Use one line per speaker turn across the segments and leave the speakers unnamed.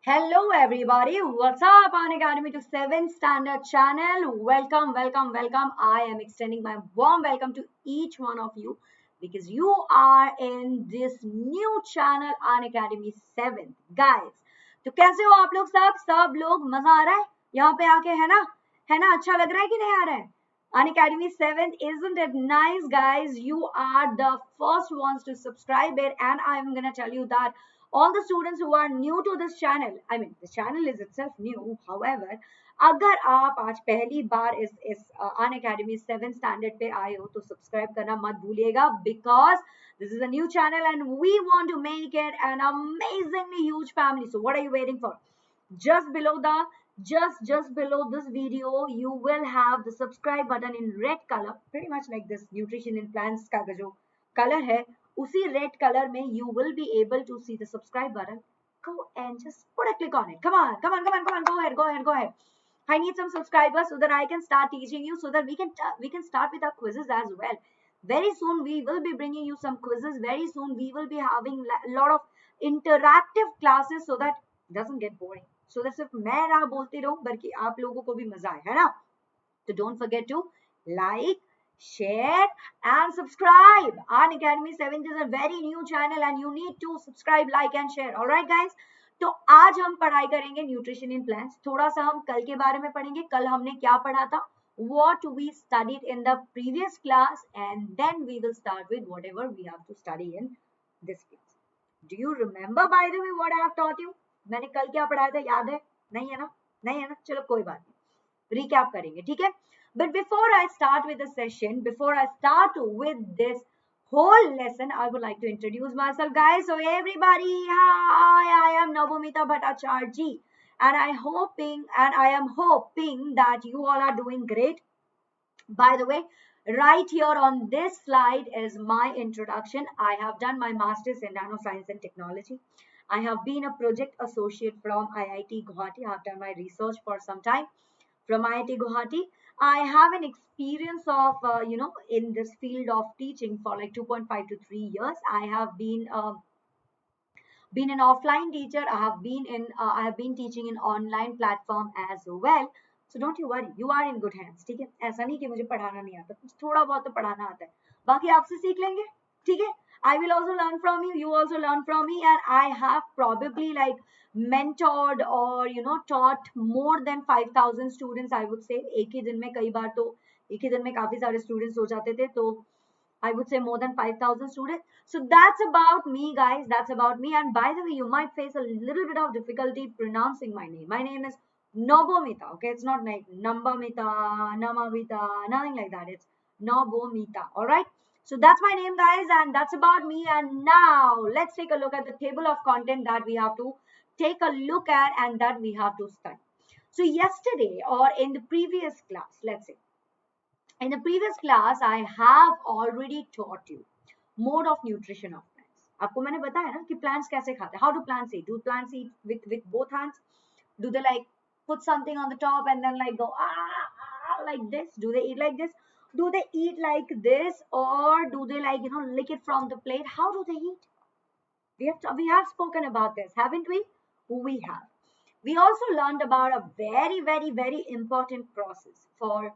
Hello everybody, what's up on Academy to 7th Standard channel. Welcome, welcome, welcome. I am extending my warm welcome to each one of you because you are in this new channel on Academy 7th. Guys, तो कैसे हो आप लोग सब लोग मजा आ रहा है यहाँ पे आके है ना अच्छा लग रहा है कि नहीं आ रहा है on Academy 7th? Isn't it nice, guys? You are the first ones to subscribe it, and I'm gonna tell you that all the students who are new to this channel, I mean the channel is itself new, however अगर आप आज पहली बार इस अन academy 7th standard पे आए हो तो subscribe करना मत भूलिएगा because this is a new channel and we want to make it an amazingly huge family. So what are you waiting for? Just below the just below this video you will have the subscribe button in red color, pretty much like this nutrition in plants का जो color है उसी red color में you will be able to see the subscribe button. Go and just put a click on it. Come on, go ahead. I need some subscribers so that I can start teaching you, so that we can start with our quizzes as well. Very soon we will be bringing you some quizzes. Very soon we will be having a lot of interactive classes so that it doesn't get boring. So that सिर्फ मैं ना बोलती रहूं बल्कि आप लोगों को भी मजा आए, है ना? So don't forget to like, share and subscribe. An Academy 7th is a very new channel and you need to subscribe, like and share. Alright guys? तो आज हम पढ़ाई करेंगे न्यूट्रिशन इन प्लांट्स. थोड़ा सा हम कल के बारे में पढ़ेंगे. कल हमने क्या पढ़ा था? What we studied in the previous class, and then we will start with whatever we have to study in this class. Do you remember, by the way, what I have taught you? मैंने कल क्या पढ़ाया था, याद है? नहीं है ना? नहीं है ना? चलो कोई बात नहीं, recap करेंगे, ठीक है? But before I start with the session, before I start with this whole lesson, I would like to introduce myself, guys. So everybody, hi, I am Navamita Bhattacharjee, and I am hoping that you all are doing great. By the way, right here on this slide is my introduction. I have done my master's in nanoscience and technology. I have been a project associate from IIT Guwahati. I have done my research for some time from IIT Guwahati. I have an experience of, in this field of teaching for like 2.5 to 3 years. I have been an offline teacher. I have been teaching in online platform as well. So don't you worry, you are in good hands. ठीक है? ऐसा नहीं कि मुझे पढ़ाना नहीं आता, कुछ थोड़ा बहुत तो पढ़ाना आता है, बाकी आपसे सीख लेंगे, ठीक है? I will also learn from you, you also learn from me, and I have probably like mentored or taught more than 5,000 students, I would say. एक ही दिन में कई बार तो एक ही दिन में काफी सारे students हो जाते थे, तो I would say more than 5,000 students. So that's about me, guys. That's about me. And by the way, you might face a little bit of difficulty pronouncing my name. My name is Nobomita. Okay, it's not like Nambamita, Namamita, nothing like that. It's Nobomita. All right. So that's my name, guys, and that's about me. And now let's take a look at the table of content that we have to take a look at and that we have to study. So yesterday or in the previous class, let's say, in the previous class, I have already taught you mode of nutrition of plants. आपको मैंने बताया ना कि plants कैसे खाते हैं. How do plants eat? Do plants eat with both hands? Do they like put something on the top and then like go like this? Do they eat like this? Do they eat like this, or do they like lick it from the plate? How do they eat? We have spoken about this, haven't we? We have. We also learned about a very, very, very important process for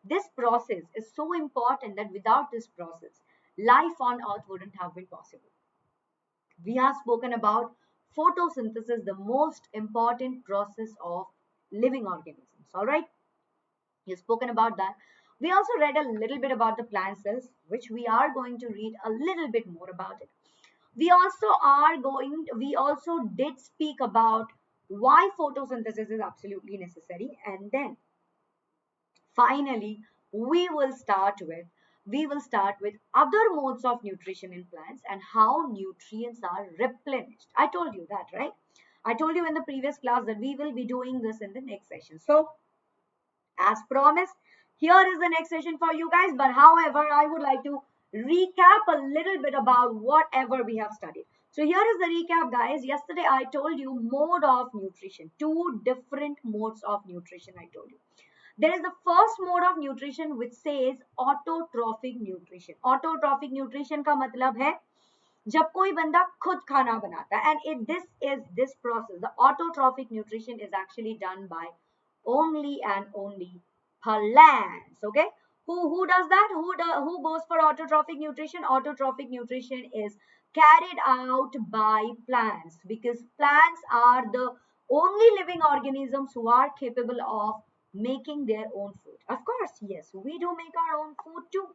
this process is so important that without this process, life on earth wouldn't have been possible. We have spoken about photosynthesis, the most important process of living organisms. All right, we've spoken about that. We also read a little bit about the plant cells, which we are going to read a little bit more about it. We also did speak about why photosynthesis is absolutely necessary, and then finally, we will start with other modes of nutrition in plants and how nutrients are replenished. I told you that, right? I told you in the previous class that we will be doing this in the next session. So, as promised, here is the next session for you guys. But however, I would like to recap a little bit about whatever we have studied. So here is the recap, guys. Yesterday, I told you mode of nutrition, 2 different modes of nutrition I told you. There is the first mode of nutrition which says autotrophic nutrition. Autotrophic nutrition का मतलब है जब कोई बंदा खुद खाना बनाता है, and this process, the autotrophic nutrition is actually done by only and only plants. Okay, who does that? Who goes for autotrophic nutrition? Autotrophic nutrition is carried out by plants, because plants are the only living organisms who are capable of making their own food. Of course, yes, we do make our own food too,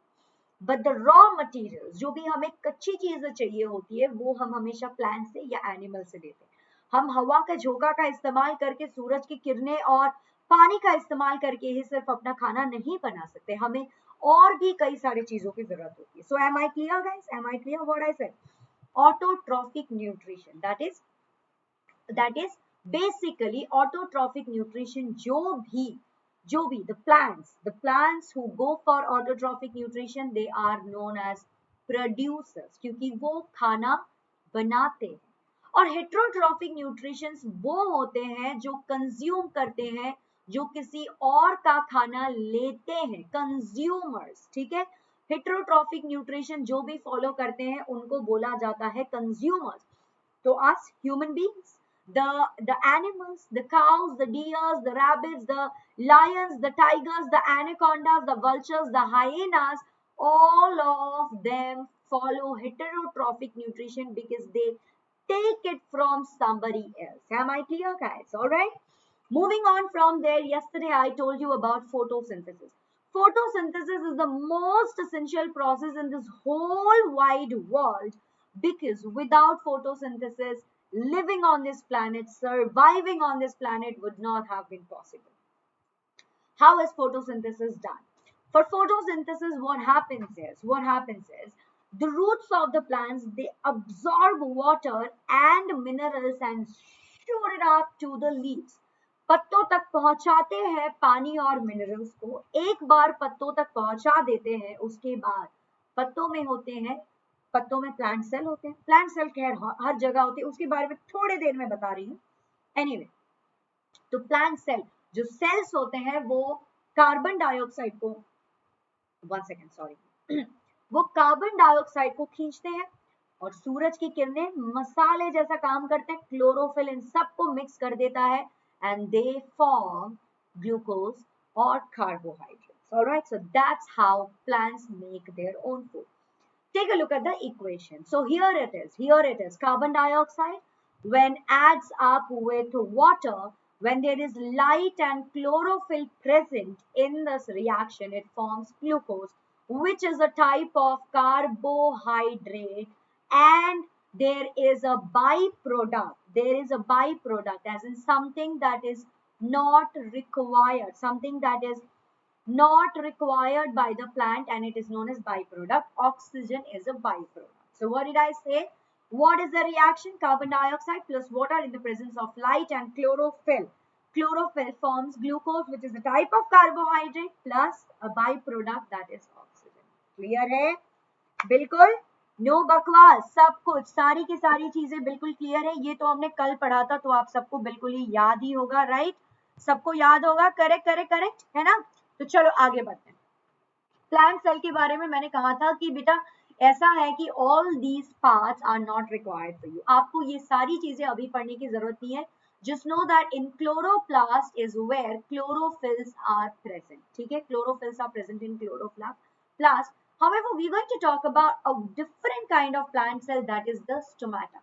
but the raw materials जो भी हमें कच्ची चीजें चाहिए होती है वो हम हमेशा प्लांट से या एनिमल से लेते हैं। हम हवा का झोंका का इस्तेमाल करके, सूरज की किरणें और पानी का इस्तेमाल करके ही सिर्फ अपना खाना नहीं बना सकते, हमें और भी कई सारी चीजों की जरूरत होती है। So am I clear guys? Am I clear what I said? Autotrophic nutrition, that is basically autotrophic nutrition, जो भी the plants who go for autotrophic nutrition, they are known as producers, क्योंकि वो खाना बनाते हैं। और हेट्रोट्रॉफिक न्यूट्रिशंस वो होते हैं जो कंज्यूम करते हैं, जो किसी और का खाना लेते हैं, कंज्यूमर्स। ठीक है, हेट्रोट्रॉफिक न्यूट्रिशन जो भी फॉलो करते हैं उनको बोला जाता है कंज्यूमर्स। तो us human beings, the animals, the cows, the deers, the rabbits, the lions, the tigers, the anacondas, the vultures, the hyenas, all of them follow heterotrophic nutrition because they take it from somebody else. Am I clear, guys? All right, moving on from there, yesterday I told you about photosynthesis. Photosynthesis is the most essential process in this whole wide world, because without photosynthesis, living on this planet, surviving on this planet would not have been possible. How is photosynthesis done? For photosynthesis, what happens is the roots of the plants, they absorb water and minerals and shoot it up to the leaves. पत्तों तक पहुंचाते हैं पानी और minerals को। एक बार पत्तों तक पहुंचा देते हैं, उसके बाद पत्तों में होते हैं, पत्तों में प्लांट सेल होते हैं। प्लांट सेल खैर हर जगह होते हैं, उसके बारे में थोड़ी देर में बता रही हूँ। एनीवे, तो प्लांट सेल जो सेल्स होते हैं वो कार्बन डाइऑक्साइड को, वन सेकेंड सॉरी, वो कार्बन डाइऑक्साइड को खींचते हैं और सूरज की किरणें मसाले जैसा काम करते हैं, क्लोरोफिल इन सबको मिक्स कर देता है, एंड दे फॉर्म ग्लूकोज और carbohydrates. Alright, so that's how plants make their own food. Take a look at the equation. So here it is, carbon dioxide when adds up with water, when there is light and chlorophyll present in this reaction, it forms glucose, which is a type of carbohydrate, and there is a byproduct, as in something that is not required, something that is not required by the plant, and it is known as byproduct. Oxygen is a byproduct. So what did I say? What is the reaction? Carbon dioxide plus water in the presence of light and chlorophyll. Chlorophyll forms glucose, which is a type of carbohydrate, plus a byproduct, that is oxygen. Clear है? बिल्कुल no बकवास, सब कुछ सारी की सारी चीजें बिल्कुल क्लियर है। ये तो हमने कल पढ़ा था, तो आप सबको बिल्कुल ही याद ही होगा, राइट? सबको याद होगा, करेक्ट है ना? तो चलो आगे बढ़ते हैं। प्लांट सेल के बारे में मैंने कहा था कि बेटा ऐसा है कि all these parts are not required for you, आपको ये सारी चीजें अभी पढ़ने की जरूरत नहीं है। Just know that in chloroplast is where chlorophylls are present. ठीक है, chlorophylls are present in chloroplast. However, we're going to talk about a different kind of plant cell, that is the stomata.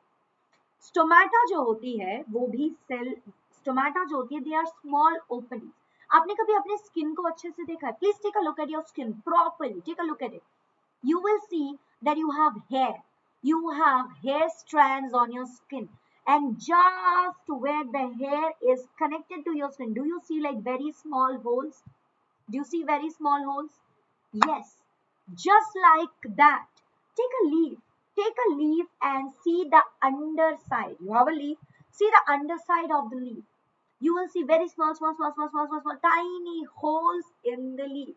Stomata जो होती है वो भी cell, stomata जो होती है, they are small openings. आपने कभी अपने स्किन को अच्छे से देखा है? Please take a look at your skin properly, take a look at it. You will see that you have hair. You have hair strands on your skin, and just where the hair is connected to your skin, do you see like very small holes? Do you see very small holes? Yes, just like that. Take a leaf. Take a leaf and see the underside. You have a leaf. See the underside of the leaf. You will see very small, tiny holes in the leaf.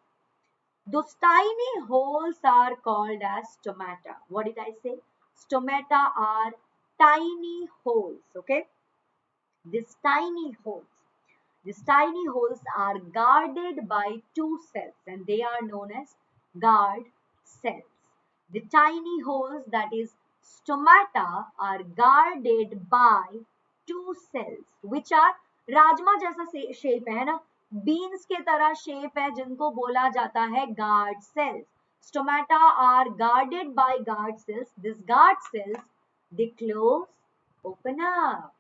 Those tiny holes are called as stomata. What did I say? Stomata are tiny holes, okay? These tiny holes are guarded by two cells, and they are known as guard cells. The tiny holes, that is Stomata are guarded by two cells which are rajma जैसा shape है ना, beans के तरह shape है जिनको बोला जाता है guard cells. Stomata are guarded by guard cells. These guard cells, they close, open up,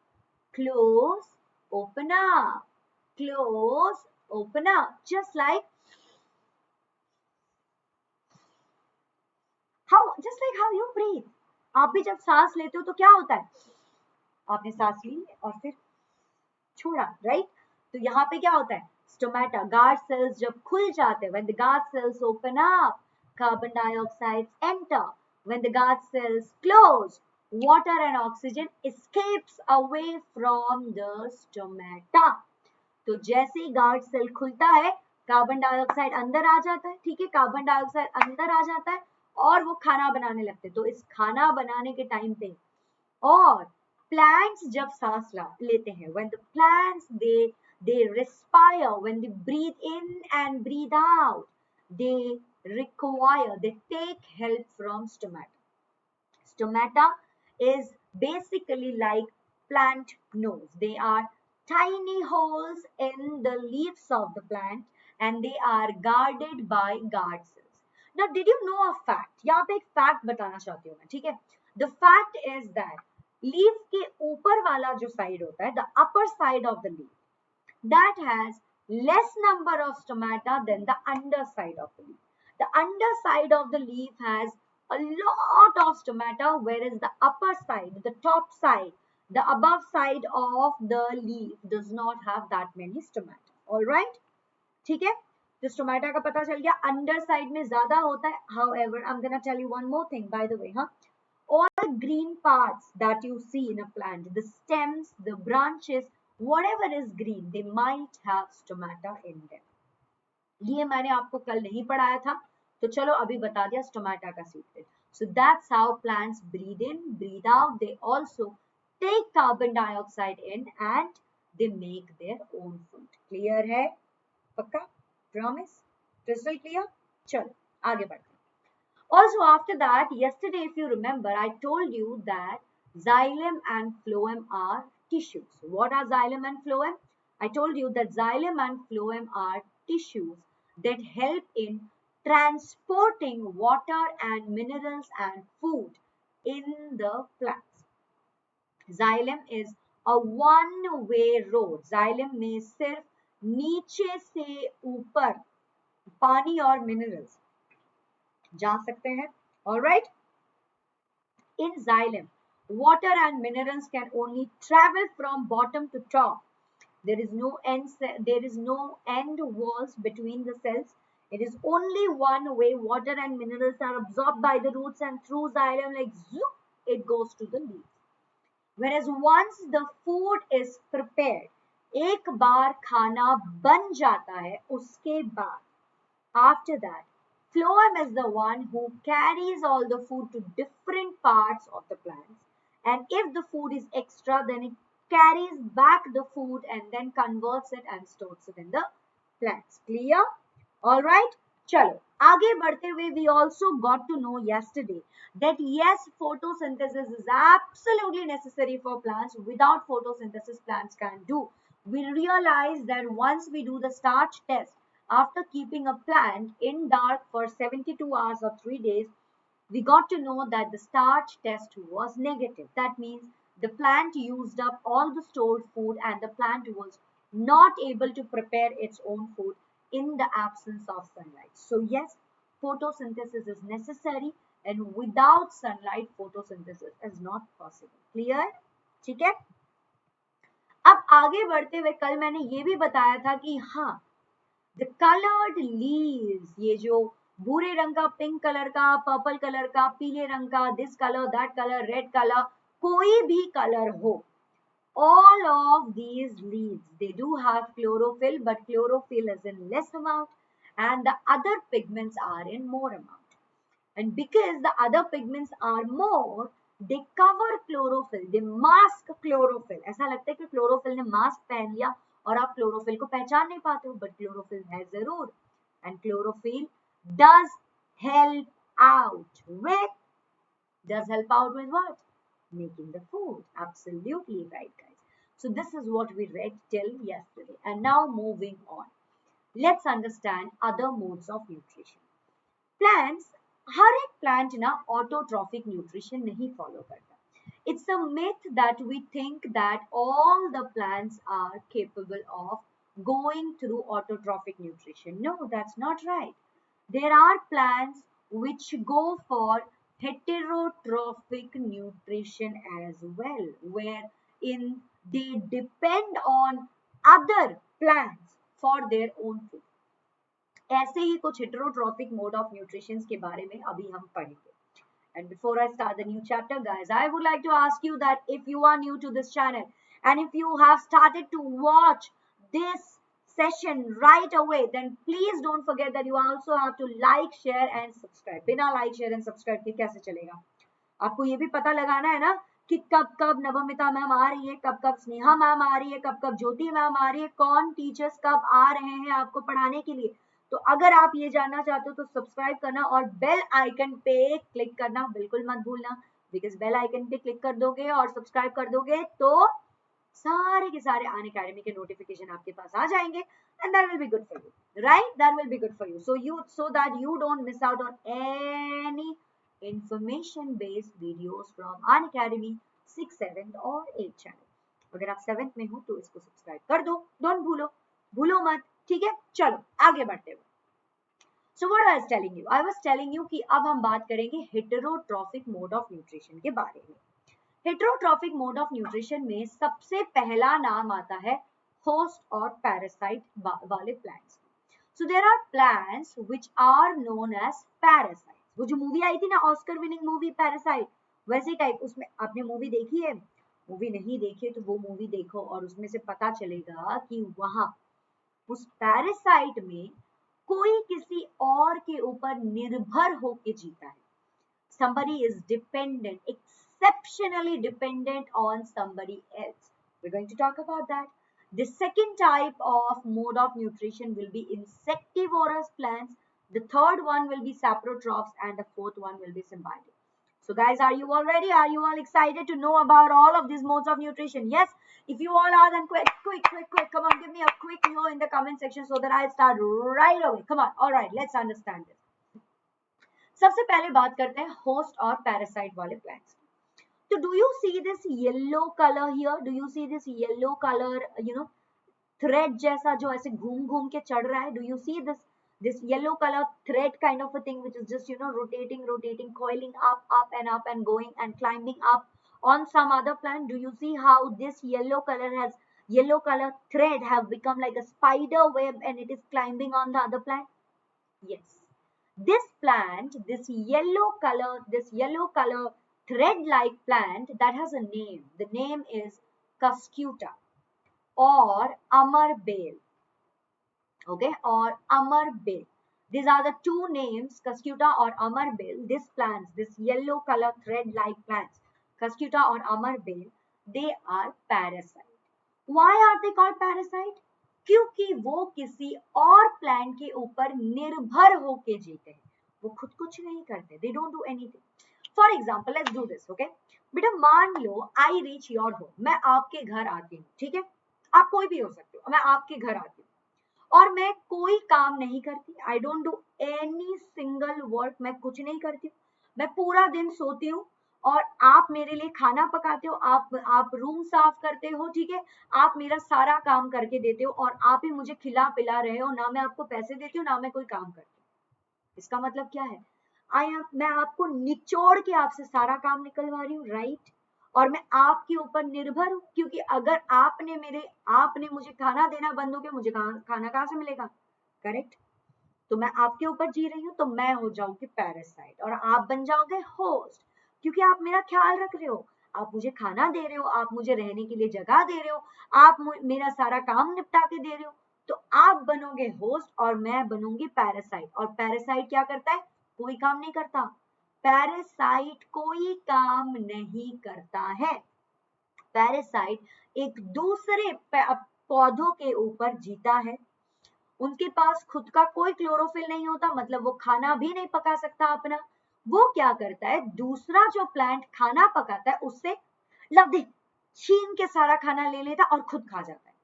close, open up, close, open up, just like how you breathe. आप भी जब सांस लेते हो तो क्या होता है, आपने सांस ली और फिर छोड़ा, राइट? तो यहाँ पे क्या होता है, स्टोमेटा गार्ड सेल्स जब खुल जाते हैं, when the guard cells open up, carbon dioxide enter. When the guard cells close, water and oxygen escapes away from the stomata. तो जैसे ही गार्ड सेल खुलता है, कार्बन डाइऑक्साइड अंदर आ जाता है, ठीक है, कार्बन डाइऑक्साइड अंदर आ जाता है और वो खाना बनाने लगते हैं. तो इस खाना बनाने के टाइम पे और plants जब सांस लेते हैं, when the plants they respire, when they breathe in and breathe out, they take help from stomata. Stomata is basically like plant nose. They are tiny holes in the leaves of the plant and they are guarded by guard cells. Now, did you know a fact? यहाँ पे एक fact बताना चाहती हूँ मैं, ठीक है? The fact is that leaf के ऊपर वाला जो side होता है, the upper side of the leaf, that has less number of stomata than the underside of the leaf. The underside of the leaf has a lot of stomata, whereas the upper side, the top side, the above side of the leaf does not have that many stomata. All right? ठीक है? तो stomata का पता चल गया, underside में ज़्यादा होता है. However, I'm gonna tell you one more thing, by the way, huh? All the green parts that you see in a plant, the stems, the branches, whatever is green, they might have stomata in them. ये मैंने आपको कल नहीं पढ़ाया था, तो चलो अभी बता दिया stomata का secret. So that's how plants breathe in, breathe out. They also take carbon dioxide in and they make their own food. Clear है? पक्का? Promise? Crystal clear? चलो आगे बढ़ते. Also, after that, yesterday, if you remember, I told you that xylem and phloem are tissues. What are xylem and phloem? I told you that xylem and phloem are tissues that help in transporting water and minerals and food in the plants. Xylem is a one-way road. Xylem में सिर्फ नीचे से ऊपर पानी और minerals जा सकते हैं. All right? In xylem, water and minerals can only travel from bottom to top. There is no end walls between the cells. It is only one way. Water and minerals are absorbed by the roots and through xylem, like zoop, it goes to the leaves. Whereas once the food is prepared, एक बार खाना बन जाता है, उसके बाद, after that, phloem is the one who carries all the food to different parts of the plants. And if the food is extra, then it carries back the food and then converts it and stores it in the plants. Clear? All right? Chalo. आगे बढ़ते हुए, we also got to know yesterday that yes, photosynthesis is absolutely necessary for plants. Without photosynthesis, plants can't do. We realized that once we do the starch test, after keeping a plant in dark for 72 hours or 3 days, we got to know that the starch test was negative. That means the plant used up all the stored food and the plant was not able to prepare its own food in the absence of sunlight. So yes, photosynthesis is necessary and without sunlight, photosynthesis is not possible. Clear? ठीक है? अब आगे बढ़ते हुए कल मैंने ये भी बताया था कि हाँ, the colored leaves, ये जो भूरे रंग का, पिंक कलर का, पर्पल कलर का, पीले रंग का, this color, that color, red color, कोई भी कलर हो, all of these leaves, they do have chlorophyll, but chlorophyll is in less amount and the other pigments are in more amount. And because the other pigments are more, they cover chlorophyll, they mask chlorophyll. ऐसा लगता है कि chlorophyll ने mask पहन लिया और आप chlorophyll को पहचान नहीं पाते हो, but chlorophyll है जरूर. And chlorophyll does help out with Does help out with what? Making the food. Absolutely right, guys. So this is what we read till yesterday. And now moving on. Let's understand other modes of nutrition. Plants, हर एक plant ना autotrophic nutrition नहीं follow करता. It's a myth that we think that all the plants are capable of going through autotrophic nutrition. No, that's not right. There are plants which go for heterotrophic nutrition as well, wherein they depend on other plants for their own food. ऐसे ही कुछ heterotrophic mode of nutrition के बारे में अभी हम पढ़ेंगे. And before I start the new chapter, guys, I would like to ask you that if you are new to this channel and if you have started to watch this session right away, then please don't forget that you also have to like, share and subscribe. बिना like, share and subscribe के कैसे चलेगा? आपको ये भी पता लगाना है ना कि कब कब नवमिता मैम आ रही है, कब कब स्नेहा मैम आ रही है, कब कब ज्योति मैम आ रही है, कौन टीचर्स कब आ रहे हैं आपको पढ़ाने के लिए. तो अगर आप ये जानना चाहते हो तो सब्सक्राइब करना और बेल आइकन पे क्लिक करना बिल्कुल मत भूलना. बिकॉज बेल आइकन पे क्लिक कर दोगे और सब्सक्राइब कर दोगे तो सारे के सारे अनअकैडमी के नोटिफिकेशन आपके पास आ जाएंगे and that will be good for you, right? That will be good for you so that you don't miss out on any information based videos from Unacademy 6th, 7th और 8th channel. अगर आप 7th में हो तो इसको subscribe कर दो, don't भूलो मत, ठीक है? चलो आगे बढ़ते हुए. So what I was telling you? I was telling you कि अब हम बात करेंगे heterotrophic mode of nutrition के बारे में. Heterotrophic mode of nutrition में सबसे पहला नाम आता है host और parasite वाले plants. So there are plants which are known as parasites. वो जो मूवी आई थी ना ऑस्कर विनिंग मूवी पैरासाइट, वैसे टाइप. उसमें आपने मूवी देखी है? मूवी नहीं देखी है तो वो मूवी देखो और उसमें से पता चलेगा कि वहां उस पैरासाइट में कोई किसी और के ऊपर निर्भर होके जीता है. Somebody is dependent, exceptionally dependent on somebody else. We're going to talk about that. The second type of mode of nutrition will be insectivorous plants. The third one will be saprotrophs and the fourth one will be symbiotic. So guys, are you all ready? Are you all excited to know about all of these modes of nutrition? Yes? If you all are, then quick. Come on, give me a quick no in the comment section so that I'll start right away. Come on. All right, let's understand this. सबसे पहले बात करते हैं host और parasite वाले plants. तो do you see this yellow colour here? Do you see this yellow colour, thread जैसा जो ऐसे घूम घूम के चढ़ रहा है? Do you see this yellow color thread kind of a thing which is just rotating, coiling up and going and climbing up on some other plant? Do you see how this yellow color thread have become like a spider web and it is climbing on the other plant? Yes. This plant, this yellow color thread-like plant that has a name. The name is Cuscuta or Amar Bale. Okay, or Amar Bale. These are the two names, Cuscuta or Amar Bale. These plants, this yellow color thread-like plants, Cuscuta or Amar Bale, they are parasite. Why are they called parasite? क्योंकि वो किसी और plant के ऊपर निर्भर होके जीते हैं. वो खुद कुछ नहीं करते. They don't do anything. For example, let's do this, okay? बेटा मान लो I reach your home. मैं आपके घर आती हूँ, ठीक है? आप कोई भी हो सकते हो. मैं आपके घर आती हूँ और मैं कोई काम नहीं करती. I don't do any single work. मैं कुछ नहीं करती हूँ. मैं पूरा दिन सोती हूँ और आप मेरे लिए खाना पकाते हो, आप रूम साफ करते हो, ठीक है? आप मेरा सारा काम करके देते हो और आप ही मुझे खिला पिला रहे हो. ना मैं आपको पैसे देती हूँ ना मैं कोई काम करती हूँ. इसका मतलब क्या है? मैं आपको निचोड़ के आपसे सारा काम निकलवा रही हूँ, राइट? और मैं आपके ऊपर निर्भर हूँ क्योंकि अगर आपने मुझे खाना देना बंद हो गया, मुझे खाना कहाँ से मिलेगा? करेक्ट? तो मैं आपके ऊपर जी रही हूँ तो मैं हो जाऊंगी पैरासाइट और आप बन जाओगे होस्ट क्योंकि आप मेरा ख्याल रख रहे हो, आप मुझे खाना दे रहे हो, आप मुझे रहने के लिए जगह दे रहे हो, आप मेरा सारा काम निपटा के दे रहे हो. तो आप बनोगे होस्ट और मैं बनूंगी पैरासाइट. और पैरासाइट क्या करता है? कोई काम नहीं करता. पैरासाइट कोई काम नहीं करता है. पैरासाइट एक दूसरे पौधों के ऊपर जीता है. उनके पास खुद का कोई क्लोरोफिल नहीं होता, मतलब वो खाना भी नहीं पका सकता अपना. वो क्या करता है, दूसरा जो प्लांट खाना पकाता है उससे लव छीन के सारा खाना ले लेता और खुद खा जाता है।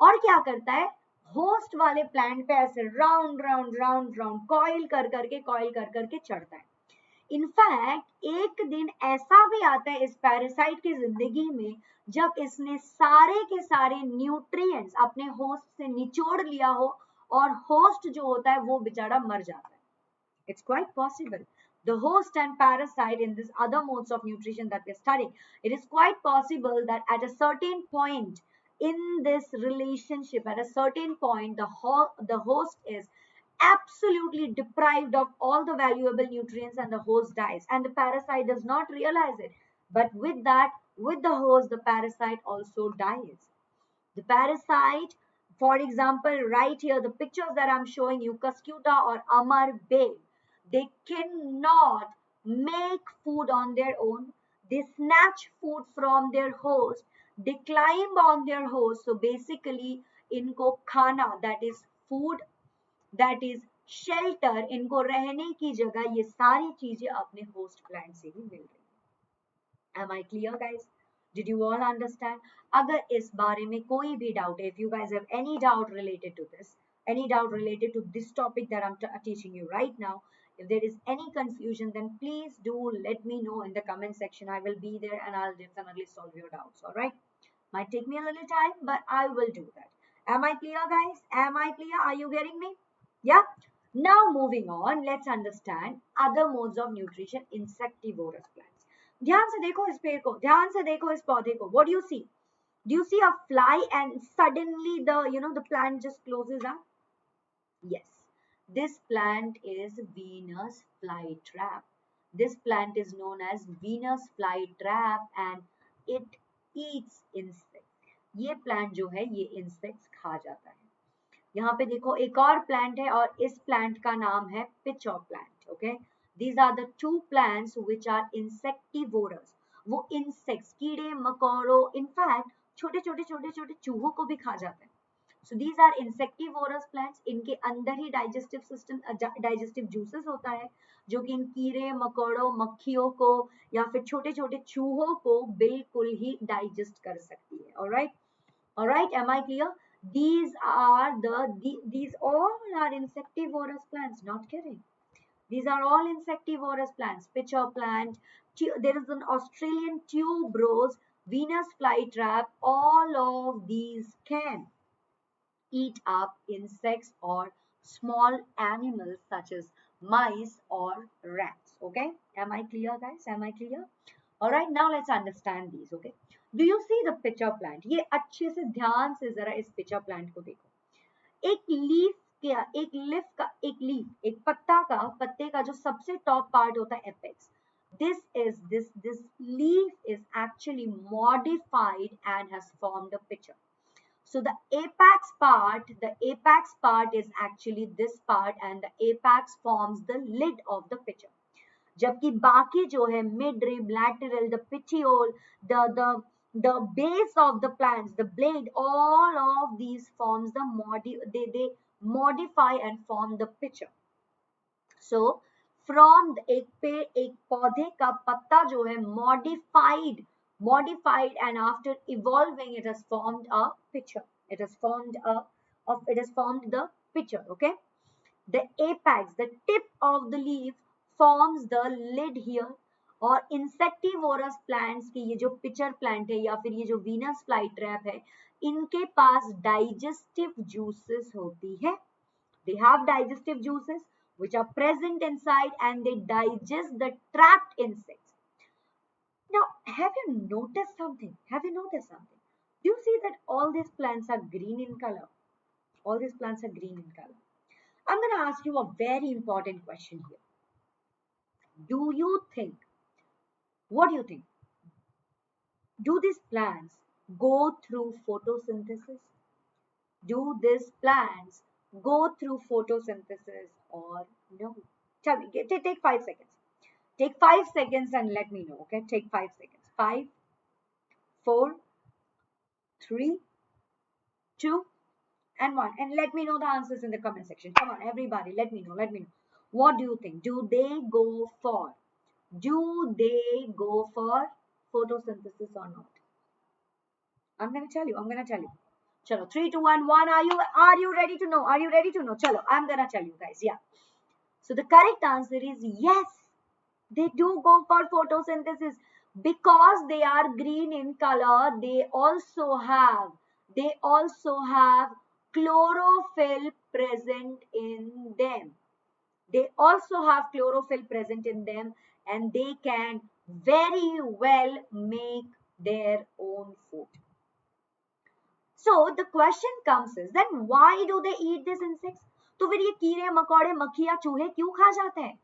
और क्या करता है, होस्ट वाले प्लांट पे ऐसे round round round round coil कर करके चढ़ता है। इनफैक्ट एक दिन ऐसा भी आता है इस पैरासाइट की जिंदगी में जब इसने सारे के सारे न्यूट्रिएंट्स अपने होस्ट से निचोड़ लिया हो और होस्ट जो होता है वो बेचारा मर जाता है। It's quite possible. The host and parasite in this other modes of nutrition that we're studying, it is quite possible that at a certain point in this relationship, at a certain point, the host is absolutely deprived of all the valuable nutrients and the host dies and the parasite does not realize it. But with that, with the host, the parasite also dies. The parasite, for example, right here, the pictures that I'm showing you, Cuscuta or Amar Babe, they cannot make food on their own. They snatch food from their host. They climb on their host. So basically, इनको खाना, that is food, that is shelter, इनको रहने की जगह, ये सारी चीजें अपने host plant से ही मिल रही है। Am I clear, guys? Did you all understand? अगर इस बारे में कोई भी doubt है, if you guys have any doubt related to this, any doubt related to this topic that I'm teaching you right now, if there is any confusion, then please do let me know in the comment section. I will be there and I'll definitely solve your doubts. All right? Might take me a little time, but I will do that. Am I clear, guys? Am I clear? Are you getting me? Yeah? Now moving on, let's understand other modes of nutrition, insectivorous plants. ध्यान से देखो इस पेड़ को, ध्यान से देखो इस पौधे को. What do you see? Do you see a fly and suddenly the plant just closes up? Yes. This plant is Venus flytrap. This plant is known as Venus flytrap and it eats insects. ये plant जो है ये insects खा जाता है. यहाँ पे देखो एक और plant है और इस plant का नाम है pitcher plant. Okay. These are the two plants which are insectivorous. वो insects, कीड़े मकोड़ों, in fact छोटे छोटे छोटे छोटे चूहों को भी खा जाते हैं. So these are insectivorous plants. इनके अंदर ही digestive system, digestive juices होता है जो कि इन कीड़े मकोड़ों मक्खियों को या फिर छोटे छोटे चूहों को बिल्कुल ही digest कर सकती है. All right, am I clear? These all are insectivorous plants, not kidding. These are all insectivorous plants. Pitcher plant, there is an Australian tuberose, Venus flytrap, all of these can eat up insects or small animals such as mice or rats. Okay, am I clear, guys? Am I clear? All right, now let's understand these. Okay, do you see the pitcher plant? ये अच्छे से ध्यान से जरा इस pitcher plant को देखो. एक लीफ, एक पत्ते का जो सबसे टॉप पार्ट होता है apex. This leaf is actually modified and has formed a pitcher. So the apex part is actually this part and the apex forms the lid of the pitcher. जबकि बाकी जो है midrib, lateral, the petiole, the base of the plants, the blade, all of these forms they modify and form the pitcher. So from एक पौधे का पत्ता जो है modified and after evolving it has formed a pitcher. It has formed the pitcher. Okay. The apex, the tip of the leaf forms the lid here. और insectivorous plants की ये जो pitcher plant है या फिर ये जो Venus flytrap है, इनके पास digestive juices होती है. They have digestive juices which are present inside and they digest the trapped insects. Now, have you noticed something? Do you see that all these plants are green in color? All these plants are green in color. I'm going to ask you a very important question here. What do you think? Do these plants go through photosynthesis? Do these plants go through photosynthesis or no? Tell me, take 5 seconds. Take 5 seconds and let me know, okay? Take 5 seconds. 5, 4, 3, 2, and 1. And let me know the answers in the comment section. Come on, everybody, let me know. What do you think? Do they go for photosynthesis or not? I'm gonna tell you. Chalo, 3, 2, 1, 1. Are you ready to know? Are you ready to know? Chalo, I'm gonna tell you guys. Yeah. So the correct answer is yes. They do go for photosynthesis because they are green in color. They also have chlorophyll present in them. They also have chlorophyll present in them, and they can very well make their own food. So the question comes is then why do they eat these insects? तो फिर ये कीड़े मकोड़े मक्खियां चूहे क्यों खा जाते हैं?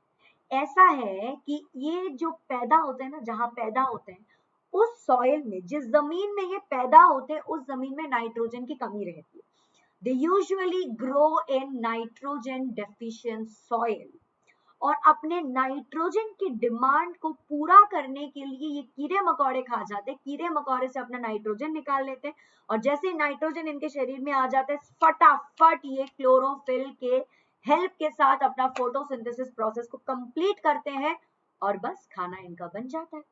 ऐसा है कि ये जो पैदा होते हैं ना, जहां पैदा होते हैं उस सॉइल में, जिस जमीन में ये पैदा होते हैं उस जमीन में नाइट्रोजन की कमी रहती है. They usually grow in nitrogen deficient soil. और अपने नाइट्रोजन की डिमांड को पूरा करने के लिए ये कीड़े मकोड़े खा जाते हैं. कीड़े मकोड़े से अपना नाइट्रोजन निकाल लेते हैं और जैसे ही नाइट्रोजन इनके शरीर में आ जाता है फटाफट ये क्लोरोफिल के हेल्प के साथ अपना फोटोसिंथेसिस प्रोसेस को कंप्लीट करते हैं और बस खाना इनका बन जाता है.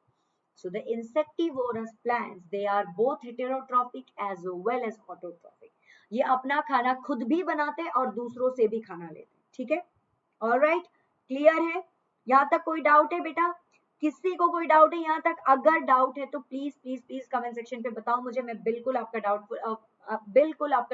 So the insectivorous plants, they are both heterotrophic as well as autotrophic. ये अपना खाना खुद भी बनाते हैं और दूसरों से भी खाना लेते हैं. ठीक है, ऑलराइट, क्लियर है? यहाँ तक कोई डाउट है बेटा? किसी को कोई डाउट है यहाँ तक? अगर डाउट है तो please please please comment section पे बताओ मुझे. मैं बिल्कुल आपका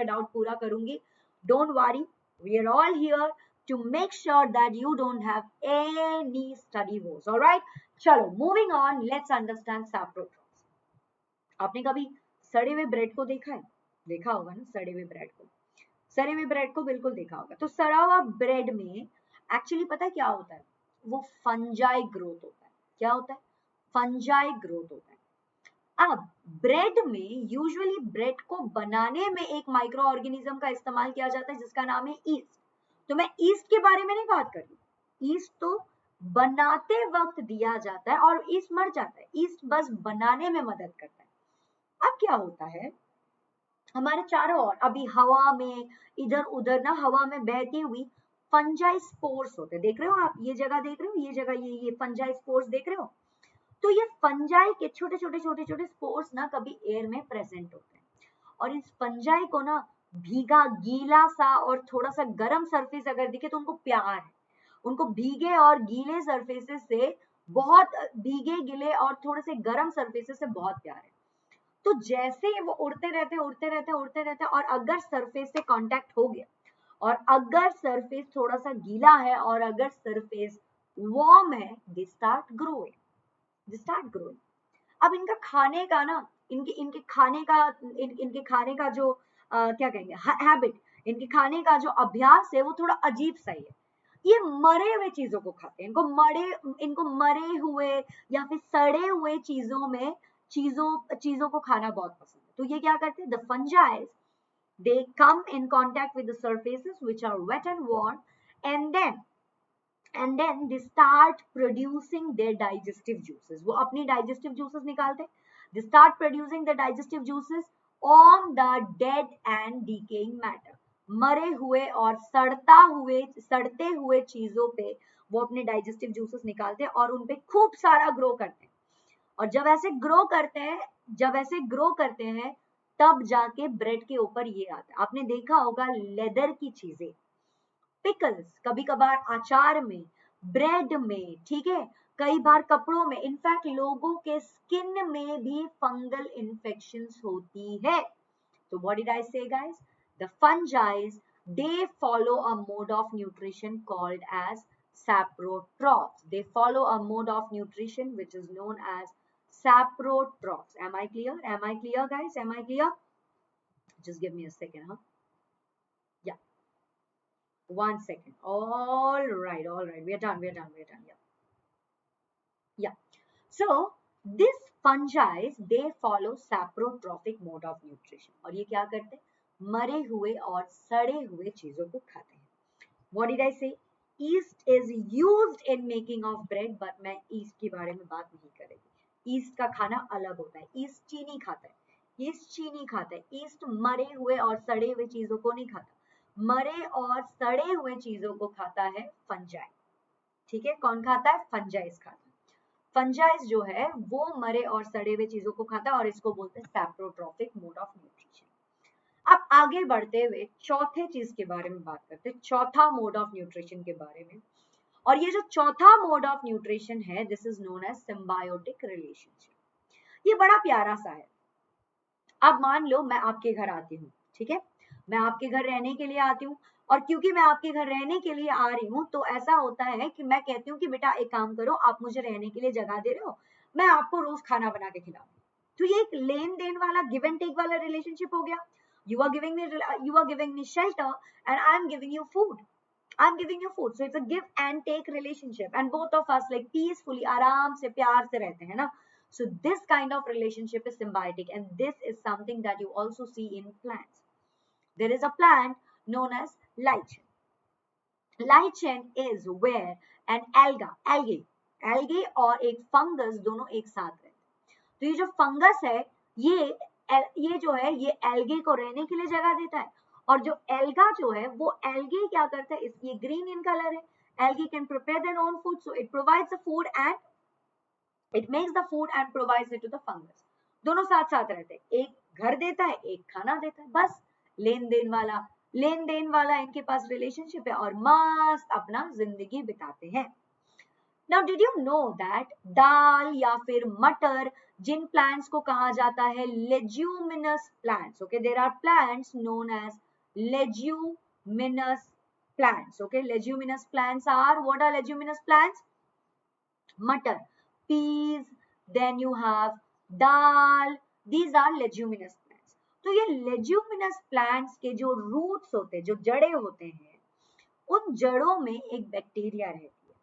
डाउट पूरा करूंगी. Don't worry, we are all here to make sure that you don't have any study woes. All right, चलो moving on, let's understand saprotrophs. आपने कभी सड़े हुए ब्रेड को देखा है? देखा होगा ना सड़े हुए ब्रेड को. सड़े हुए ब्रेड को बिल्कुल देखा होगा. तो सड़ा हुआ ब्रेड में एक्चुअली पता है क्या होता है? वो फंजाई ग्रोथ होता है. क्या होता है? फंजाई ग्रोथ होता है. अब ब्रेड में यूजुअली ब्रेड को बनाने में एक माइक्रो ऑर्गेनिज्म का इस्तेमाल किया जाता है जिसका नाम है ईस्ट. तो मैं ईस्ट के बारे में नहीं बात कर रही. ईस्ट तो बनाते वक्त दिया जाता है और ईस्ट मर जाता है. ईस्ट बस बनाने में मदद करता है. अब क्या होता है, हमारे चारों ओर अभी हवा में इधर उधर ना हवा में बहती हुई फंजाई स्पोर्स होते हैं. देख रहे हो आप? ये जगह देख रहे हो? ये जगह ये फंजाई स्पोर्स देख रहे हो? तो ये फंजाई के छोटे छोटे स्पोर्स ना कभी एयर में प्रेजेंट होते हैं और इस फंजाई को ना भीगा गीला सा और थोड़ा सा गर्म सरफेस अगर दिखे तो उनको प्यार है. उनको भीगे और गीले सरफेसेस से बहुत, भीगे गीले और थोड़े से गर्म सरफेसेस से बहुत प्यार है. तो जैसे वो उड़ते रहते और अगर सरफेस से कांटेक्ट हो गया और अगर सरफेस थोड़ा सा गीला है और अगर सरफेस वार्म है, दे स्टार्ट ग्रोइंग. अब इनका खाने का ना, इनके खाने का जो क्या कहेंगे हैबिट, इनके खाने का जो अभ्यास है वो थोड़ा अजीब सा ही है. ये मरे हुए चीजों को खाते हैं. इनको मरे हुए या फिर सड़े हुए चीजों को खाना बहुत पसंद है. तो ये क्या करते हैं? The fungi, they come in contact with the surfaces which are wet and warm, and then they start producing their digestive juices. वो अपनी digestive juices निकालते हैं. They start producing the digestive juices on the dead and decaying matter. मरे हुए और सड़ते हुए चीजों पे वो अपने डाइजेस्टिव जूसेस निकालते हैं और उन पे खूब सारा ग्रो करते हैं. और जब ऐसे ग्रो करते हैं तब जाके ब्रेड के ऊपर ये आता है. आपने देखा होगा लेदर की चीजें, पिकल्स, कभी कभार अचार में, ब्रेड में, ठीक है, कई बार कपड़ों में, इनफैक्ट लोगों के स्किन में भी फंगल इन्फेक्शंस होती है. तो व्हाट डिड आई से guys? The fungi, they follow a mode of nutrition called as saprotrophs. They follow a mode of nutrition which is known as saprotrophs. Am I clear? Am I clear, guys? Am I clear? Just give me a second, huh? Yeah. 1 second. All right. We're done. Yeah. So this fungi, they follow saprotrophic mode of nutrition. और ये क्या करते हैं? मरे हुए और सड़े हुए चीजों को खाते हैं. What did I say? Yeast is used in making of bread, but मैं yeast के बारे में बात नहीं करेंगे. Yeast का खाना अलग होता है. Yeast चीनी खाता है. Yeast मरे हुए और सड़े हुए चीजों को नहीं खाता. मरे और सड़े हुए चीजों को खाता है फंजाई. ठीक है, कौन खाता है? फंजाइज खाता है। फंजाइज जो है वो मरे और सड़े हुए चीजों को खाता है और इसको बोलते हैं सैप्रोट्रॉफिक मोड ऑफ न्यूट्रिशन। अब आगे बढ़ते हुए चौथे चीज के बारे में बात करते हैं, चौथा मोड ऑफ न्यूट्रिशन के बारे में। और ये जो चौथा मोड ऑफ न्यूट्रिशन है, this is known as symbiotic relationship. ये बड़ा प्यारा सा है। अब मान लो मैं आपके घर आती हूँ, ठीक है, मैं आपके घर रहने के लिए आती हूँ, और क्योंकि मैं आपके घर रहने के लिए आ रही हूँ तो ऐसा होता है कि मैं कहती हूँ कि बेटा एक काम करो, आप मुझे रहने के लिए जगह दे रहे हो, मैं आपको रोज खाना बना के खिलाऊं। तो ये एक लेन देन वाला, गिव एंड टेक वाला रिलेशनशिप हो गया। You are giving me shelter and I am giving you food. I'm giving you food, so it's a give and take relationship, and both of us like peacefully, आराम से प्यार से रहते हैं ना. So this kind of relationship is symbiotic, and this is something that you also see in plants. There is a plant known as lichen. Lichen is where an algae और एक fungus दोनों एक साथ रहते हैं. तो ये जो fungus है, ये जो है ये algae को रहने के लिए जगह देता है, और जो alga जो है वो algae क्या करता है, ये green in color है. Algae can prepare their own food, so it provides the food and it makes the food and provides it to the fungus. दोनों साथ साथ रहते हैं, एक घर देता है एक खाना देता है, बस लेन देन वाला इनके पास रिलेशनशिप है और मस्त अपना जिंदगी बिताते हैं. Now did you know that दाल या फिर मटर, जिन plants को कहा जाता है leguminous plants. Okay, there are plants known as leguminous plants. Okay, leguminous plants are, what are leguminous plants? Matar, peas, then you have dal. These are leguminous plants. तो ये leguminous plants के जो roots होते हैं, जो जड़ें होते हैं, उन जड़ों में एक बैक्टीरिया रहती है.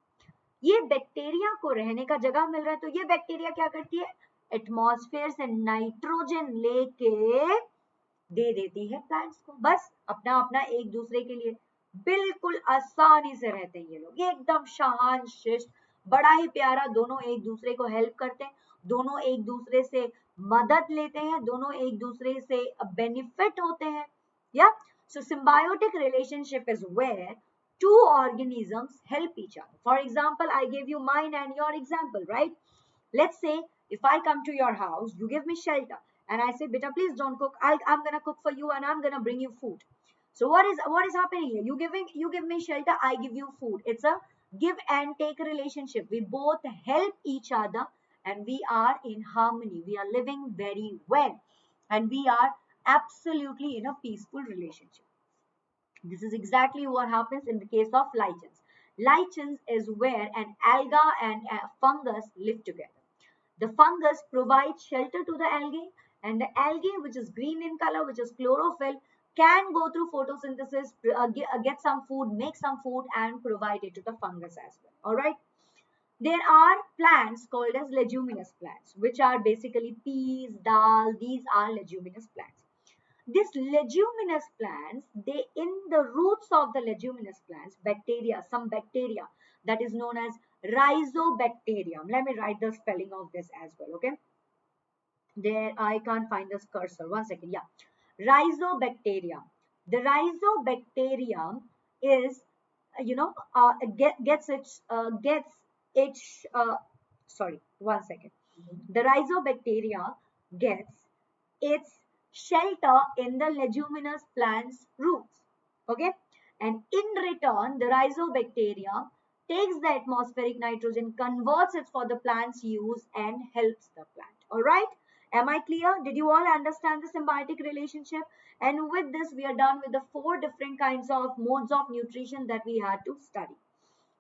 ये बैक्टीरिया को रहने का जगह मिल रहा है, तो ये बैक्टीरिया क्या करती है, एटमॉस्फेयर से नाइट्रोजन लेके दे देती है प्लांट्स को. बस अपना अपना एक दूसरे के लिए बिल्कुल आसानी से रहते हैं ये लोग, एकदम शांत शिष्ट, बड़ा ही प्यारा. दोनों एक दूसरे को हेल्प करते हैं, दोनों एक दूसरे से मदद लेते हैं, दोनों एक दूसरे से बेनिफिट होते हैं. या so symbiotic relationship is where two organisms help each other. For example, I gave you mine and your example, right? Let's say if I come to your house, you give me shelter, and I say, beta, please don't cook. I'm gonna cook for you, and I'm gonna bring you food. So what is happening here? You give me shelter, I give you food. It's a give and take relationship. We both help each other, and we are in harmony. We are living very well, and we are absolutely in a peaceful relationship. This is exactly what happens in the case of lichens. Lichens is where an alga and a fungus live together. The fungus provides shelter to the algae, and the algae, which is green in color, which is chlorophyll, can go through photosynthesis, get some food, make some food, and provide it to the fungus as well. All right. There are plants called as leguminous plants, which are basically peas, dal. These are leguminous plants. These leguminous plants, they, in the roots of the leguminous plants, some bacteria that is known as rhizobacterium. Let me write the spelling of this as well, okay? There, I can't find this cursor. 1 second. Yeah, rhizobacterium. The rhizobacterium is, sorry, 1 second. The rhizobacteria gets its shelter in the leguminous plant's roots. Okay, and in return, the rhizobacteria takes the atmospheric nitrogen, converts it for the plant's use, and helps the plant. All right, am I clear? Did you all understand the symbiotic relationship? And with this, we are done with the 4 different kinds of modes of nutrition that we had to study.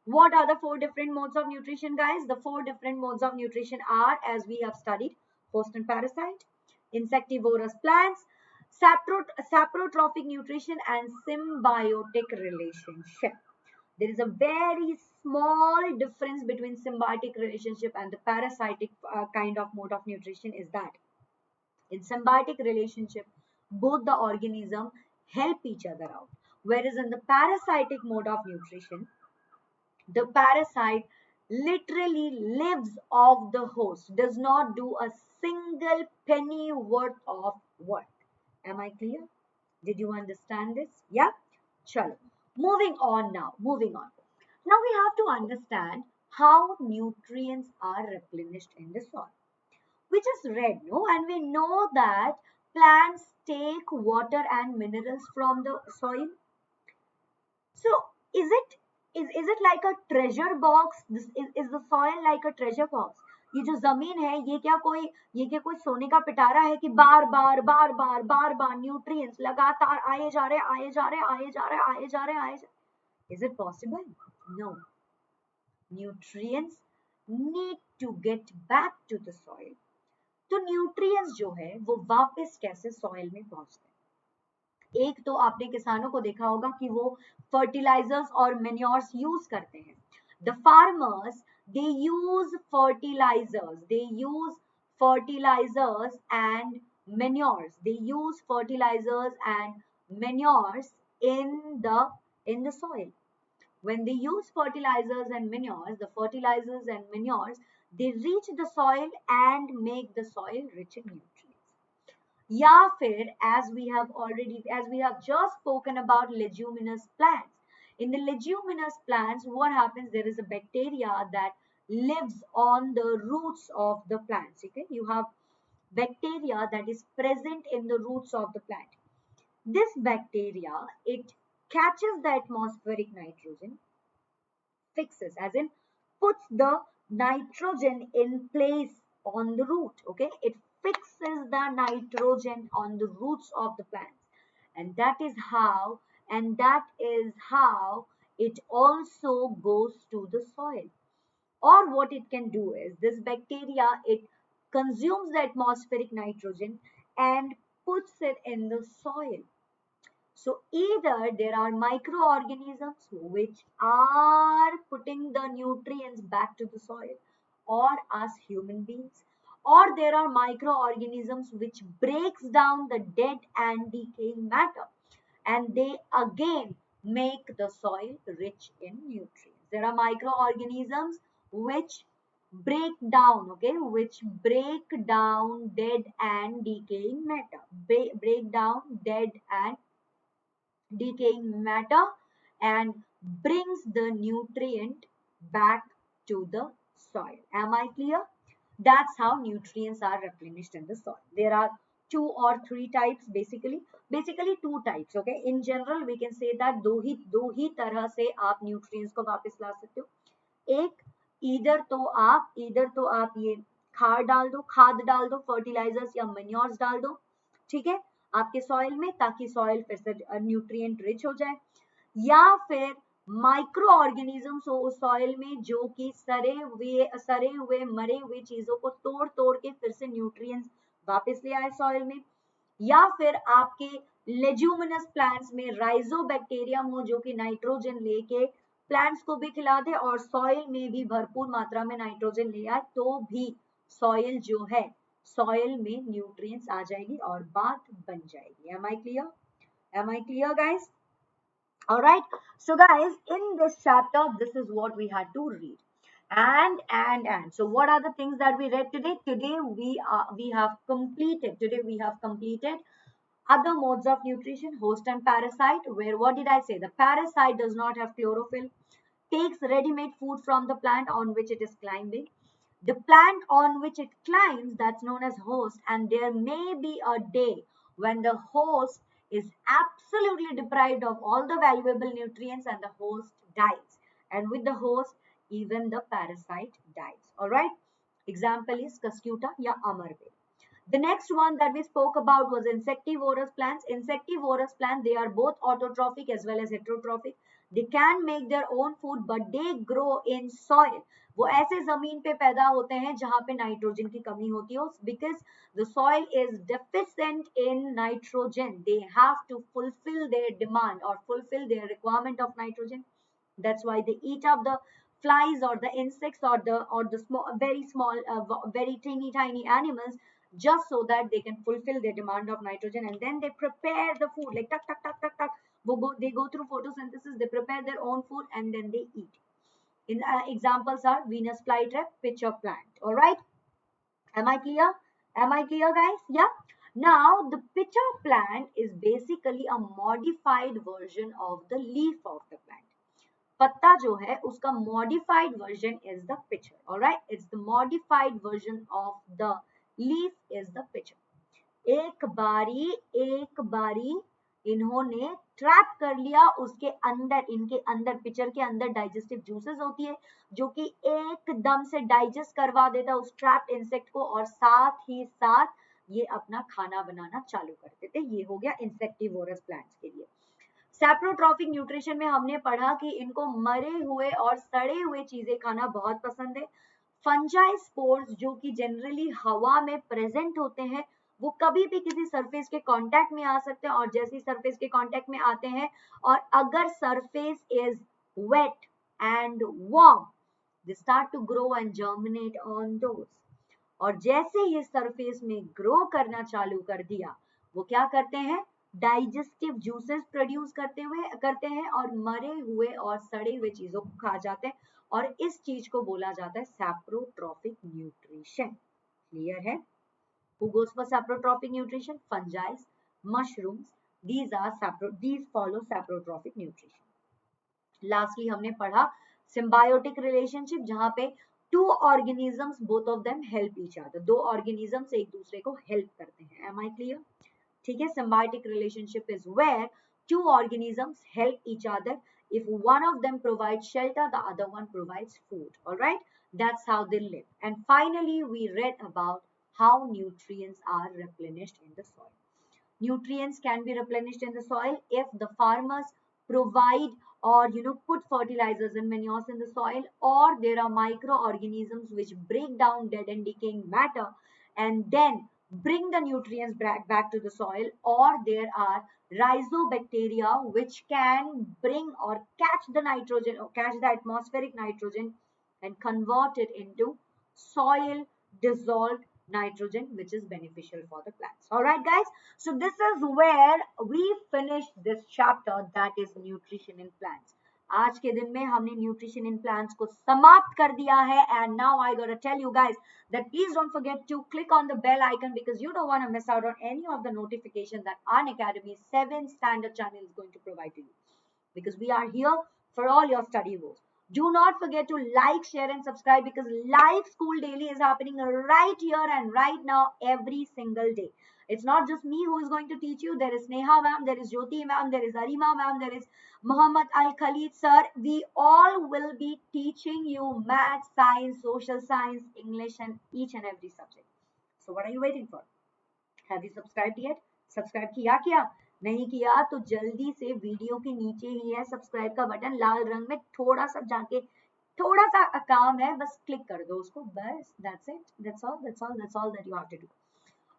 What are the 4 different modes of nutrition, guys? The 4 different modes of nutrition are, as we have studied, host and parasite, insectivorous plants, saprotrophic nutrition, and symbiotic relationship. There is a very small difference between symbiotic relationship and the parasitic kind of mode of nutrition is that in symbiotic relationship, both the organism help each other out. Whereas in the parasitic mode of nutrition, the parasite literally lives off the host, does not do a single penny worth of work. Am I clear? Did you understand this? Yeah? Chalo. Moving on now. Moving on. Now we have to understand how nutrients are replenished in the soil. We just read, no, and we know that plants take water and minerals from the soil. So is it like a treasure box? Is the soil like a treasure box? ये जो जमीन है ये क्या कोई सोने का पिटारा है कि बार बार न्यूट्रिएंट्स लगातार आए जा रहे आए जा रहे आए जा रहे आए जा रहे आए जा Is it possible? No. Nutrients need to get back to the soil. तो न्यूट्रिएंट्स जो है वो वापस कैसे सॉइल में पहुंचते हैं? एक तो आपने किसानों को देखा होगा कि वो फर्टिलाइजर्स और मेन्योर्स यूज करते हैं. The farmers they use fertilizers and manures in the soil. When they use fertilizers and manures, the fertilizers and manures, they reach the soil and make the soil rich in nutrients. या फिर as we have just spoken about leguminous plants. In the leguminous plants, what happens? There is a bacteria that lives on the roots of the plants. Okay, you have bacteria that is present in the roots of the plant. This bacteria, it catches the atmospheric nitrogen, fixes, as in puts the nitrogen in place on the root. Okay, it fixes the nitrogen on the roots of the plants, and that is how it also goes to the soil. Or what it can do is, this bacteria, it consumes the atmospheric nitrogen and puts it in the soil. So either there are microorganisms which are putting the nutrients back to the soil, or us human beings, or there are microorganisms which breaks down the dead and decaying matter, and they again make the soil rich in nutrients. There are microorganisms which which break down dead and decaying matter, break down dead and decaying matter and brings the nutrient back to the soil. Am I clear? That's how nutrients are replenished in the soil. There are two or three types basically. Basically two types. Okay. In general, we can say that दो ही तरह से आप nutrients को वापस ला सकते हो. एक either तो आप ये खाद डाल दो फर्टिलाइजर्स या मैन्योर्स डाल दो, ठीक है, आपके सॉइल में, ताकि सॉइल फिर से न्यूट्रिएंट रिच हो जाए. या फिर माइक्रो ऑर्गेनिजम्स हो उस सॉइल में जो कि सरे हुए मरे हुए चीजों को तोड़ तोड़ के फिर से न्यूट्रिएंट्स वापस ले आए सॉइल में. या फिर आपके लेज्यूमिनस प्लांट्स में राइजोबैक्टीरियम हो जो कि नाइट्रोजन लेके प्लांट्स को भी खिला दे और सॉइल में भी भरपूर मात्रा में नाइट्रोजन ले आए, तो भी सॉइल जो है, सॉइल में न्यूट्रिएंट्स आ जाएगी और बात बन जाएगी. Am I clear? Am I clear, guys? All right. So, guys, in this chapter, this is what we had to read. And so what are the things that we read today? Today we have completed other modes of nutrition, host and parasite, where what did I say? The parasite does not have chlorophyll, takes ready-made food from the plant on which it is climbing. The plant on which it climbs, that's known as host, and there may be a day when the host is absolutely deprived of all the valuable nutrients and the host dies. And with the host, even the parasite dies. Alright? Example is Cuscuta ya Amarvale. The next one that we spoke about was insectivorous plants. Insectivorous plants, they are both autotrophic as well as heterotrophic. They can make their own food, but they grow in soil. वो ऐसे जमीन पे पैदा होते हैं जहां पे nitrogen की कमी होती है, because the soil is deficient in nitrogen. They have to fulfill their demand or fulfill their requirement of nitrogen. That's why they eat up the flies or the insects or the small, very small, very teeny tiny animals, just so that they can fulfill their demand of nitrogen, and then they prepare the food like tuck tuck tuck tuck tuck. They go through photosynthesis, they prepare their own food, and then they eat. In examples are Venus flytrap, pitcher plant. All right, am I clear? Am I clear, guys? Yeah. Now the pitcher plant is basically a modified version of the leaf of the plant. पत्ता जो है उसका modified version is the picture. Alright, it's the modified version of the leaf is the picture. एक बारी इन्होंने trap कर लिया उसके अंदर, इनके अंदर पिक्चर के अंदर डाइजेस्टिव जूसेस होती है जो कि एकदम से डाइजेस्ट करवा देता उस ट्रैप्ड इंसेक्ट को, और साथ ही साथ ये अपना खाना बनाना चालू कर देते. ये हो गया इंसेक्टिवोरस प्लांट्स के लिए. सैप्रोट्रॉफिक न्यूट्रिशन में हमने पढ़ा कि इनको मरे हुए और सड़े हुए चीजें खाना बहुत पसंद है. फंजाई स्पोर्स जो कि जनरली हवा में प्रेजेंट होते हैं, वो कभी भी किसी सरफेस के कांटेक्ट में आ सकते हैं, और जैसे सरफेस के कांटेक्ट में आते हैं और अगर surface is wet and warm, they start to grow and germinate on those. और जैसे ही सरफेस में ग्रो करना चालू कर दिया, वो क्या करते हैं, डाइजेस्टिव जूसेस प्रोड्यूस करते हैं और मरे हुए और सड़े हुए चीजों को खा जाते हैं, और इस चीज को बोला जाता है सैप्रोट्रॉफिक न्यूट्रिशन. क्लियर है? Who goes for saprotrophic nutrition? Fungi, mushrooms. These follow saprotrophic nutrition. Lastly, हमने पढ़ा symbiotic relationship जहां पे two organisms, both of them help each other. दो organisms एक दूसरे को help करते हैं. Am I clear? ठीक है. Symbiotic relationship is where two organisms help each other. If one of them provides shelter, the other one provides food. All right? That's how they live. And finally, we read about how nutrients are replenished in the soil. Nutrients can be replenished in the soil if the farmers provide or put fertilizers and manures in the soil, or there are microorganisms which break down dead and decaying matter and then bring the nutrients back to the soil, or there are rhizobacteria which can bring or catch the nitrogen or catch the atmospheric nitrogen and convert it into soil dissolved nitrogen, which is beneficial for the plants. All right, guys. So this is where we finished this chapter, that is nutrition in plants. आज के दिन में हमने nutrition in plants को समाप्त कर दिया है. And now I gotta tell you guys that please don't forget to click on the bell icon because you don't want to miss out on any of the notification that Unacademy 7 standard channel is going to provide to you, because we are here for all your study goals. Do not forget to like, share and subscribe, because live school daily is happening right here and right now every single day. It's not just me who is going to teach you. There is Neha ma'am, there is Jyoti ma'am, there is Arima ma'am, there is Muhammad Al Khalid sir. We all will be teaching you math, science, social science, English and each and every subject. So what are you waiting for? Have you subscribed yet? Subscribe किया? नहीं किया तो जल्दी से video के नीचे ही है subscribe का बटन लाल रंग में, थोड़ा सा जाके थोड़ा सा काम है, बस क्लिक कर दो उसको, बस. That's it. That's all that you have to do.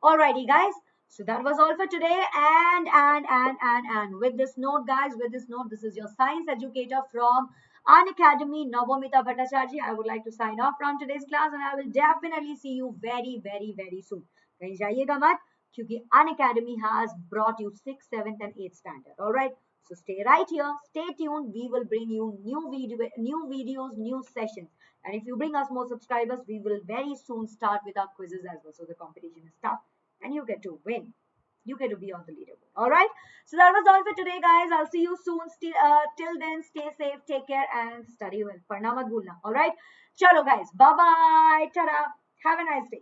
Alrighty guys, so that was all for today, and with this note guys, this is your science educator from Unacademy, Navamita Bhattacharya. I would like to sign off from today's class, and I will definitely see you very soon. कहीं जाइएगा मत, क्योंकि Unacademy has brought you 6th, 7th and 8th standard. Alright, so stay right here, stay tuned. We will bring you new videos, new sessions. And if you bring us more subscribers, we will very soon start with our quizzes as well. So the competition is tough and you get to win. You get to be on the leaderboard. Alright. So that was all for today, guys. I'll see you soon. Till then, stay safe, take care and study well. Padna mat bhulna. Alright. Chalo, guys. Bye-bye. Ta-da. Have a nice day.